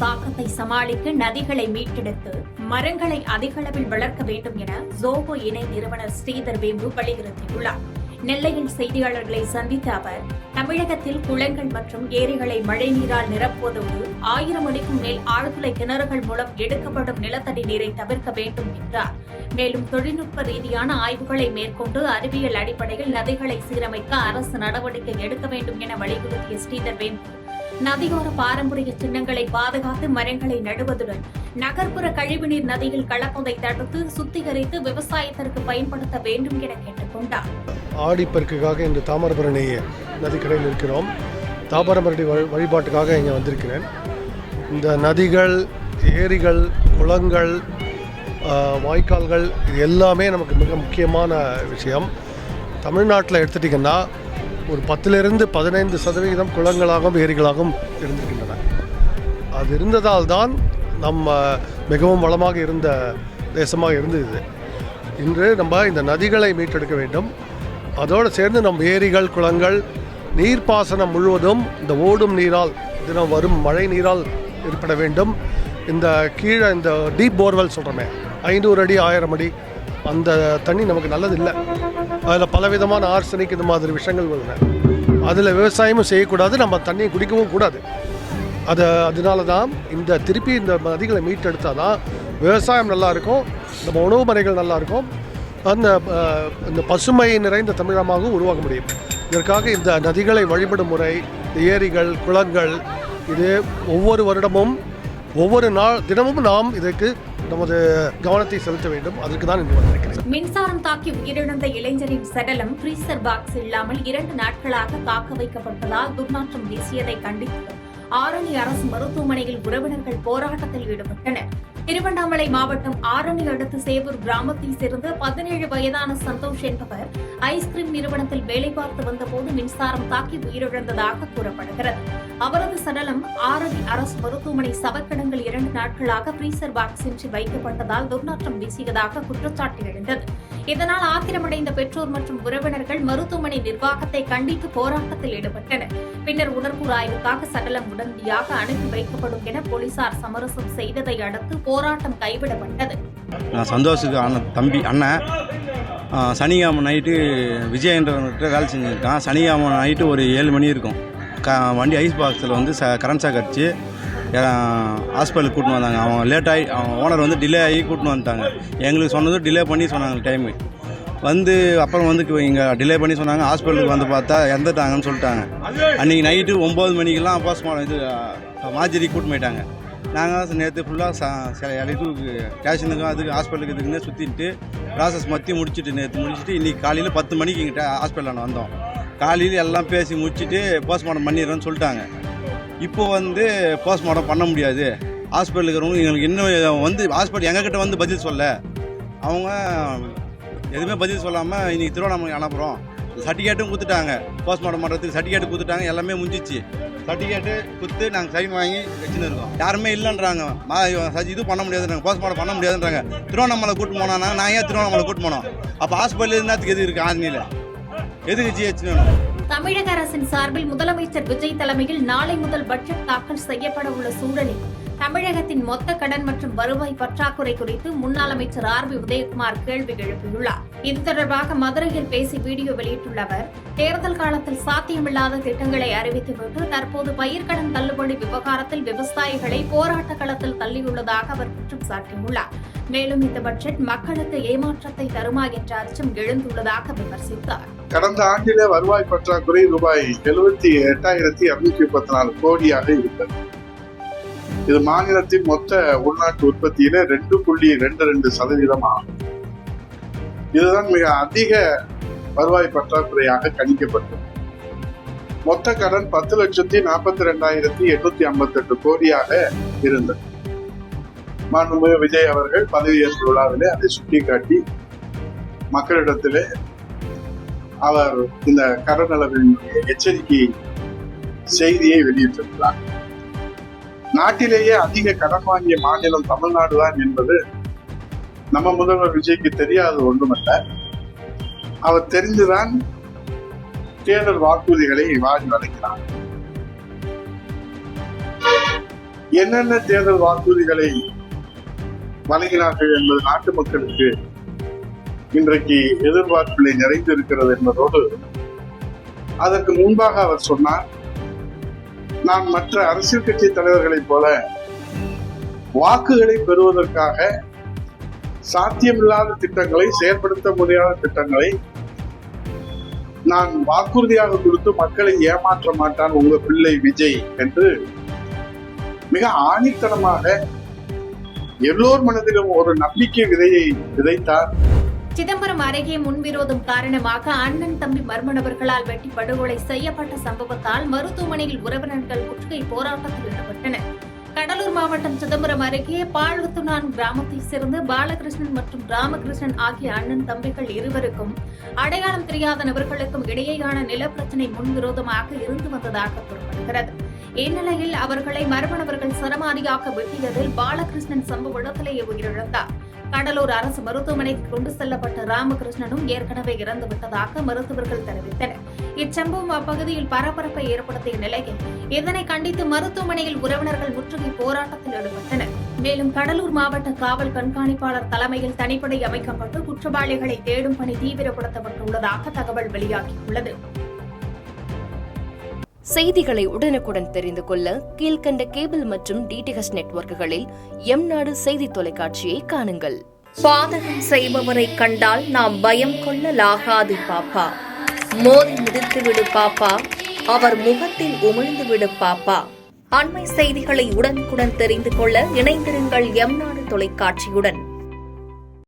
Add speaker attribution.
Speaker 1: தாக்கத்தை சமாளிக்க நதிகளை மீட்டெடுத்து மரங்களை அதிகளவில் வளர்க்க வேண்டும் என ஜோகோ இணை நிறுவனர் ஸ்ரீதர் வேம்பு வலியுறுத்தியுள்ளார். நெல்லையில் செய்தியாளர்களை சந்தித்த அவர், தமிழகத்தில் குளங்கள் மற்றும் ஏரிகளை மழைநீரால் நிரப்புவதோடு 1000 அடிக்கும் மேல் ஆழ்துளை கிணறுகள் மூலம் எடுக்கப்படும் நிலத்தடி நீரை தவிர்க்க வேண்டும் என்றார். மேலும் தொழில்நுட்ப ரீதியான ஆய்வுகளை மேற்கொண்டு அறிவியல் அடிப்படையில் நதிகளை சீரமைக்க அரசு நடவடிக்கை எடுக்க வேண்டும் என வலியுறுத்திய ஸ்ரீதர் வேம்பு, நதியோர பாரம்பரிய சின்னங்களை பாதுகாத்து மரங்களை நடுவதுடன் நகர்ப்புற கழிவுநீர் நதியில் கலப்பதை தடுத்து சுத்திகரித்து விவசாயத்திற்கு பயன்படுத்த வேண்டும் என கேட்டுக் கொண்டார்.
Speaker 2: ஆடிப்பெருக்குக்காக இந்த தாமிரபரணி நதிக்கரையில் இருக்கிறோம். தாமிரபரணி வழிபாட்டுக்காக இங்கே வந்திருக்கிறேன். இந்த நதிகள், ஏரிகள், குளங்கள், வாய்க்கால்கள் இது எல்லாமே நமக்கு மிக முக்கியமான விஷயம். தமிழ்நாட்டில் எடுத்துட்டிங்கன்னா ஒரு 10-15% குளங்களாகவும் ஏரிகளாகவும் இருந்திருக்கின்றன. அது இருந்ததால் தான் நம்ம மிகவும் வளமாக இருந்த தேசமாக இருந்தது. இன்று நம்ம இந்த நதிகளை மீட்டெடுக்க வேண்டும். அதோடு சேர்ந்து நம் ஏரிகள், குளங்கள், நீர்ப்பாசனம் முழுவதும் இந்த ஓடும் நீரால், தினம் வரும் மழை நீரால் ஏற்பட வேண்டும். இந்த கீழே இந்த டீப் போர்வெல் சொல்கிறோமே, 500 அடி 1000 அடி, அந்த தண்ணி நமக்கு நல்லதில்லை. அதில் பலவிதமான ஆர்சனிக் இந்த மாதிரி விஷயங்கள் வருது. அதில் விவசாயமும் செய்யக்கூடாது, நம்ம தண்ணியை குடிக்கவும் கூடாது. அதனால தான் திருப்பி இந்த நதிகளை மீட்டெடுத்தால் தான் விவசாயம் நல்லாயிருக்கும், நம்ம உணவு முறைகள் நல்லாயிருக்கும், இந்த பசுமை நிறைந்த தமிழகமாகவும் உருவாக முடியும். இதற்காக இந்த நதிகளை வழிபடும் முறை, இந்த ஏரிகள், குளங்கள், இது ஒவ்வொரு வருடமும் ஒவ்வொரு தினமும் நாம் இதற்கு நமது கவனத்தை செலுத்த வேண்டும். அதற்கு தான் இன்று வந்திருக்கிறேன்.
Speaker 1: மின்சாரம் தாக்கி உயிரிழந்த இளைஞரின் சடலம் ஃப்ரீசர் பாக்ஸ் இல்லாமல் 2 நாட்களாக காக்க வைக்கப்பட்டதால் துர்நாற்றம் வீசியதை கண்டித்து ஆரணி அரசு மருத்துவமனையில் உறவினர்கள் போராட்டத்தில் ஈடுபட்டனர். திருவண்ணாமலை மாவட்டம் ஆரணி அடுத்த சேவூர் கிராமத்தைச் சேர்ந்த 17 வயதான சந்தோஷ் என்பவர் ஐஸ்கிரீம் நிறுவனத்தில் வேலை பார்த்து வந்தபோது மின்சாரம் தாக்கி உயிரிழந்ததாக கூறப்படுகிறது. அவரது சடலம் ஆரணி அரசு மருத்துவமனை சவக்கிடங்கள் 2 நாட்களாக ஃப்ரீசர் பாக்ஸின்றி வைக்கப்பட்டதால் துர்நாற்றம் வீசியதாக குற்றச்சாட்டு எழுந்தது. இதனால் ஆத்திரமடைந்த பெற்றோர் மற்றும் உறவினர்கள் மருத்துவமனை நிர்வாகத்தை கண்டித்து போராட்டத்தில் ஈடுபட்டனர். பின்னர் உடற்கூறு ஆய்வுக்காக சடலம் உடனடியாக அனுப்பி வைக்கப்படும் என போலீசார் சமரசம் செய்ததை அடுத்து போராட்டம் கைவிடப்பட்டது.
Speaker 3: நான் சந்தோஷுக்கு தம்பி அண்ணன் சனிக்கிழமை நைட்டு விஜயன்றவர்கிட்ட வேலை செஞ்சுருக்கான். சனிக்கிழமை நைட்டு ஒரு 7 மணி இருக்கும். வண்டி ஐஸ் பாக்ஸில் வந்து கரண்ட் ஷாக் அடிச்சு ஹாஸ்பிட்டலுக்கு கூட்டின்னு வந்தாங்க. அவங்க லேட்டாகி, அவங்க ஓனர் வந்து டிலே ஆகி கூட்டின்னு வந்துட்டாங்க. எங்களுக்கு சொன்னதும் டிலே பண்ணி சொன்னாங்க டைமு. அப்புறம் இங்கே டிலே பண்ணி சொன்னாங்க. ஹாஸ்பிட்டலுக்கு வந்து பார்த்தா இறந்துட்டாங்கன்னு சொல்லிட்டாங்க. அன்றைக்கி நைட்டு 9 மணிக்கெல்லாம் மாஜரி கூட்டின்னு போயிட்டாங்க. நாங்கள் நேற்று ஃபுல்லாக இதுக்கு ஸ்டேஷனுக்கும் அதுக்கு ஹாஸ்பிட்டலுக்கு இதுக்குன்னே சுற்றிட்டு ப்ராசஸ் முடிச்சுட்டு இன்றைக்கி காலையில் 10 மணிக்கு இங்கிட்ட ஹாஸ்பிட்டலில் வந்தோம். காலையில் எல்லாம் பேசி முடிச்சுட்டு போஸ்ட்மார்ட்டம் பண்ணிடுறோன்னு சொல்லிட்டாங்க. இப்போ போஸ்ட்மார்ட்டம் பண்ண முடியாது. ஹாஸ்பிட்டலுக்கு இருக்கிறவங்க எங்களுக்கு இன்னும் ஹாஸ்பிட்டல் எங்ககிட்ட பதில் சொல்ல, அவங்க எதுவுமே பதில் சொல்லாமல் இன்றைக்கி திருவண்ணாமலை அனுப்புகிறோம். சர்டிஃபிகேட்டும் கொடுத்துட்டாங்க. போஸ்ட்மார்ட்டம் பண்ணுறதுக்கு சர்டிஃபிகேட் கொடுத்துட்டாங்க. எல்லாமே முடிஞ்சிச்சு. சர்டிஃபிகேட்டு கொடுத்து நாங்கள் சைன் வாங்கி வச்சுன்னு இருக்கோம். யாருமே இல்லைன்றாங்க. இது பண்ண முடியாதுன்றாங்க, போஸ்ட்மார்ட்டம் பண்ண முடியாதுன்றாங்க. திருவண்ணாமலை கூட்டு போனாங்க. நான் ஏன் திருவண்ணாமலை கூட்டு போனோம்? அப்போ ஹாஸ்பிட்டல் என்னத்துக்கு எது இருக்குது? ஆர்னியில் எதுக்கு ஜிஹெச்னு?
Speaker 1: தமிழக அரசின் சார்பில் முதலமைச்சர் விஜய் தலைமையில் நாளை முதல் பட்ஜெட் தாக்கல் செய்யப்பட உள்ள சூழலில் தமிழகத்தின் மொத்த கடன் மற்றும் வருவாய் பற்றாக்குறை குறித்து முன்னாள் அமைச்சர் RB உதயகுமார் கேள்வி எழுப்பியுள்ளார். இது தொடர்பாக மதுரையில் பேசி வீடியோ வெளியிட்டுள்ள அவர், தேர்தல் காலத்தில் சாத்தியமில்லாத திட்டங்களை அறிவித்துவிட்டு தற்போது பயிர்க்கடன் தள்ளுபடி விவகாரத்தில் விவசாயிகளை போராட்ட களத்தில் தள்ளியுள்ளதாக அவர் குற்றம் சாட்டியுள்ளார். மேலும் இந்த பட்ஜெட் மக்களுக்கு ஏமாற்றத்தை தருமா என்ற அச்சம் எழுந்துள்ளதாக விமர்சித்தார்.
Speaker 4: கடந்த ஆண்டிலே வருவாய் பற்றாக்குறை ரூபாய் 78,234 கோடியாக இருந்தது. இது மாநிலத்தின் மொத்த உள்நாட்டு உற்பத்தியில 2.22% ஆகும். இதுதான் மிக அதிக வருவாய் பற்றாக்குறையாக கணிக்கப்பட்டது. மொத்த கடன் 10,42,858 கோடியாக இருந்தது. மாண்புமிகு விஜய் அவர்கள் பதவியேற்பு விழாவிலே அதை சுட்டிக்காட்டி மக்களிடத்திலே அவர் இந்த கடன் அளவின் எச்சரிக்கை செய்தியை வெளியிட்டிருக்கிறார். நாட்டிலேயே அதிக கடன் வாங்கிய மாநிலம் தமிழ்நாடுதான் என்பது நம்ம முதல்வர் விஜய்க்கு தெரியாத ஒன்றுமல்ல. அவர் தெரிந்துதான் தேர்தல் வாக்குறுதிகளை வாரி வழங்கினார். என்னென்ன தேர்தல் வாக்குறுதிகளை வழங்கினார்கள் என்பது நாட்டு மக்களுக்கு இன்றைக்கு எதிர்பார்ப்பிலே நிறைந்திருக்கிறது என்பதோடு அதற்கு முன்பாக அவர் சொன்னார், நான் மற்ற அரசியல் கட்சி தலைவர்களைப் போல வாக்குகளை பெறுவதற்காக சாத்தியமில்லாத திட்டங்களை, செயல்படுத்த முடியாத திட்டங்களை நான் வாக்குறுதியாக கொடுத்து மக்களை ஏமாற்ற மாட்டான் உங்க பிள்ளை விஜய் என்று மிக ஆணித்தனமாக எல்லோர் மனதிலும் ஒரு நம்பிக்கை விதையை விதைத்தார்.
Speaker 1: சிதம்பரம் அருகே முன்விரோதம் காரணமாக அண்ணன் தம்பி மர்ம நபர்களால் வெட்டி படுகொலை செய்யப்பட்ட சம்பவத்தால் மருத்துவமனையில் உறவினர்கள் முற்றுகை போராட்டத்தில் ஈடுபட்டனர். கடலூர் மாவட்டம் சிதம்பரம் அருகே பாழ்வத்துனான் கிராமத்தைச் சேர்ந்த பாலகிருஷ்ணன் மற்றும் ராமகிருஷ்ணன் ஆகிய அண்ணன் தம்பிகள் இருவருக்கும் அடையாளம் தெரியாத நபர்களுக்கும் இடையேயான நிலப்பிரச்சினை முன்விரோதமாக இருந்து வந்ததாக கூறப்படுகிறது. இந்நிலையில் அவர்களை மர்ம நபர்கள் சரமாரியாக வெட்டியதில் பாலகிருஷ்ணன் சம்பவ இடத்திலேயே உயிரிழந்தார். கடலூர் அரசு மருத்துவமனைக்கு கொண்டு செல்லப்பட்ட ராமகிருஷ்ணனும் ஏற்கனவே இறந்துவிட்டதாக மருத்துவர்கள் தெரிவித்தனர். இச்சம்பவம் அப்பகுதியில் பரபரப்பை ஏற்படுத்திய நிலையில் இதனை கண்டித்து மருத்துவமனையில் உறவினர்கள் முற்றுகை போராட்டத்தில் ஈடுபட்டனர். மேலும் கடலூர் மாவட்ட காவல் கண்காணிப்பாளர் தலைமையில் தனிப்படை அமைக்கப்பட்டு குற்றவாளிகளை தேடும் பணி தீவிரப்படுத்தப்பட்டுள்ளதாக தகவல் வெளியாகியுள்ளது.
Speaker 5: செய்திகளை உடனுக்குடன் தெரிந்து கொள்ள கீழ்கண்ட கேபிள் மற்றும் டிடிஎச் நெட்வொர்க்குகளில் எம்நாடு செய்தி தொலைக்காட்சியை காணுங்கள்.
Speaker 1: பாதகம் செய்பவரை கண்டால் நாம் பயம் கொள்ளலாகாது பாப்பா. மோதி மிதித்துவிடு பாப்பா, அவர் முகத்தில் உமிழ்ந்துவிடு பாப்பா. அண்மை செய்திகளை உடனுக்குடன் தெரிந்து கொள்ள இணைந்திருங்கள் எம்நாடு தொலைக்காட்சியுடன்.